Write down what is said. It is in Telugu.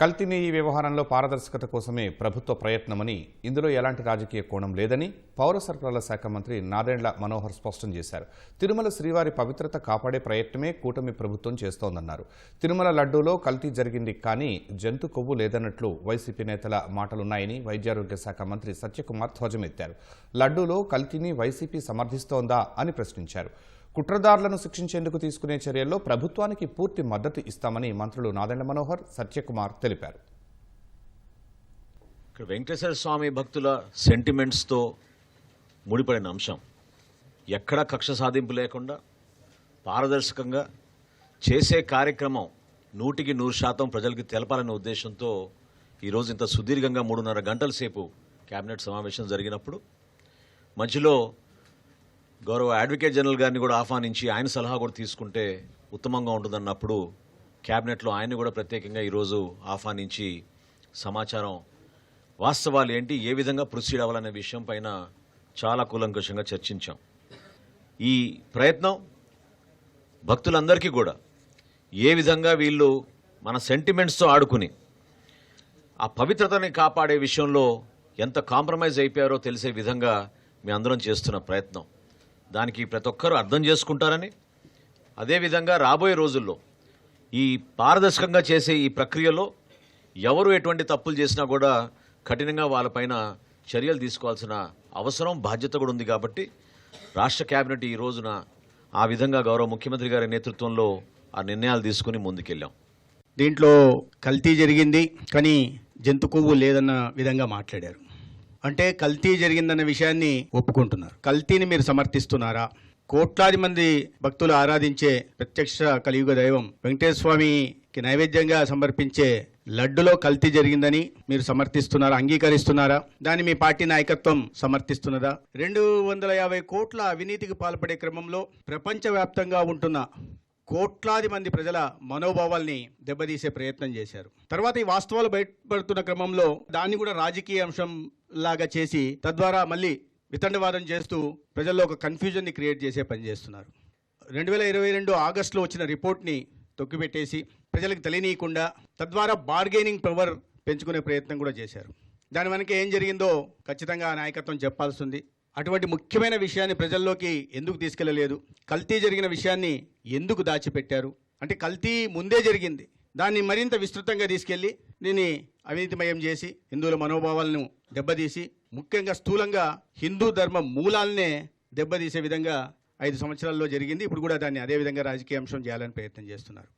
కల్తీ వ్యవహారంలో పారదర్శకత కోసమే ప్రభుత్వ ప్రయత్నమని, ఇందులో ఎలాంటి రాజకీయ కోణం లేదని పౌర సరఫరాల శాఖ మంత్రి నాదెండ్ల మనోహర్ స్పష్టం చేశారు. తిరుమల శ్రీవారి పవిత్రత కాపాడే ప్రయత్నమే కూటమి ప్రభుత్వం చేస్తోందన్నారు. తిరుమల లడ్డూలో కల్తీ జరిగింది కానీ జంతు కొవ్వు లేదన్నట్లు వైసీపీ నేతల మాటలున్నాయని వైద్యారోగ్య శాఖ మంత్రి సత్యకుమార్ ధ్వజమెత్తారు. లడ్డూలో కల్తీని వైసీపీ సమర్థిస్తోందా అని ప్రశ్నించారు. కుట్రదారులను శిక్షించేందుకు తీసుకునే చర్యల్లో ప్రభుత్వానికి పూర్తి మద్దతు ఇస్తామని మంత్రులు నాదెండ్ల మనోహర్, సత్యకుమార్ తెలిపారు. వెంకటేశ్వర స్వామి భక్తుల సెంటిమెంట్స్తో ముడిపడిన అంశం. ఎక్కడా కక్ష సాధింపు లేకుండా పారదర్శకంగా చేసే కార్యక్రమం 100% ప్రజలకి తెలపాలనే ఉద్దేశంతో ఈరోజు ఇంత సుదీర్ఘంగా 3.5 గంటల సేపు కేబినెట్ సమావేశం జరిగినప్పుడు మధ్యలో గౌరవ అడ్వకేట్ జనరల్ గారిని కూడా ఆహ్వానించి ఆయన సలహా కూడా తీసుకుంటే ఉత్తమంగా ఉంటుందన్నప్పుడు క్యాబినెట్లో ఆయన్ని కూడా ప్రత్యేకంగా ఈరోజు ఆహ్వానించి సమాచారం, వాస్తవాలు ఏంటి, ఏ విధంగా ప్రొసీడ్ అవ్వాలనే విషయం పైన చాలా కూలంకషంగా చర్చించాం. ఈ ప్రయత్నం భక్తులందరికీ కూడా ఏ విధంగా వీళ్ళు మన సెంటిమెంట్స్తో ఆడుకుని ఆ పవిత్రతని కాపాడే విషయంలో ఎంత కాంప్రమైజ్ అయిపోయారో తెలిసే విధంగా మీ అందరం చేస్తున్న ప్రయత్నం. దానికి ప్రతి ఒక్కరూ అర్థం చేసుకుంటారని, అదేవిధంగా రాబోయే రోజుల్లో ఈ పారదర్శకంగా చేసే ఈ ప్రక్రియలో ఎవరు ఎటువంటి తప్పులు చేసినా కూడా కఠినంగా వాళ్ళపైన చర్యలు తీసుకోవాల్సిన అవసరం, బాధ్యత కూడా ఉంది. కాబట్టి రాష్ట్ర కేబినెట్ ఈ రోజున ఆ విధంగా గౌరవ ముఖ్యమంత్రి గారి నేతృత్వంలో ఆ నిర్ణయాలు తీసుకుని ముందుకెళ్ళాం. దీంట్లో కల్తీ జరిగింది కానీ జంతు కొవ్వు లేదన్న విధంగా మాట్లాడారు. అంటే కల్తీ జరిగిందన్న విషయాన్ని ఒప్పుకుంటున్నారు. కల్తీని మీరు సమర్థిస్తున్నారా? కోట్లాది మంది భక్తులు ఆరాధించే ప్రత్యక్ష కలియుగ దైవం వెంకటేశ్వర స్వామికి నైవేద్యంగా సమర్పించే లడ్డులో కల్తీ జరిగిందని మీరు సమర్థిస్తున్నారా, అంగీకరిస్తున్నారా? దాన్ని మీ పార్టీ నాయకత్వం సమర్థిస్తున్నదా? 250 కోట్ల అవినీతికి పాల్పడే క్రమంలో ప్రపంచవ్యాప్తంగా ఉంటున్న కోట్లాది మంది ప్రజల మనోభావాల్ని దెబ్బతీసే ప్రయత్నం చేశారు. తర్వాత ఈ వాస్తవాలు బయటపడుతున్న క్రమంలో దాన్ని కూడా రాజకీయ అంశం లాగా చేసి తద్వారా మళ్ళీ వితండవాదం చేస్తూ ప్రజల్లో ఒక కన్ఫ్యూజన్ని క్రియేట్ చేసే పని చేస్తున్నారు. 2022 ఆగస్టులో వచ్చిన రిపోర్ట్ని తొక్కిపెట్టేసి ప్రజలకు తెలియనీయకుండా తద్వారా బార్గెనింగ్ పవర్ పెంచుకునే ప్రయత్నం కూడా చేశారు. దాని వెనక ఏం జరిగిందో ఖచ్చితంగా ఆ నాయకత్వం చెప్పాల్సింది. అటువంటి ముఖ్యమైన విషయాన్ని ప్రజల్లోకి ఎందుకు తీసుకెళ్లలేదు? కల్తీ జరిగిన విషయాన్ని ఎందుకు దాచిపెట్టారు? అంటే కల్తీ ముందే జరిగింది, దాన్ని మరింత విస్తృతంగా తీసుకెళ్లి దీన్ని అవినీతిమయం చేసి హిందువుల మనోభావాలను దెబ్బతీసి, ముఖ్యంగా స్థూలంగా హిందూ ధర్మ మూలాలనే దెబ్బతీసే విధంగా 5 సంవత్సరాల్లో జరిగింది. ఇప్పుడు కూడా దాన్ని అదే విధంగా రాజకీయ అంశం చేయాలని ప్రయత్నం చేస్తున్నారు.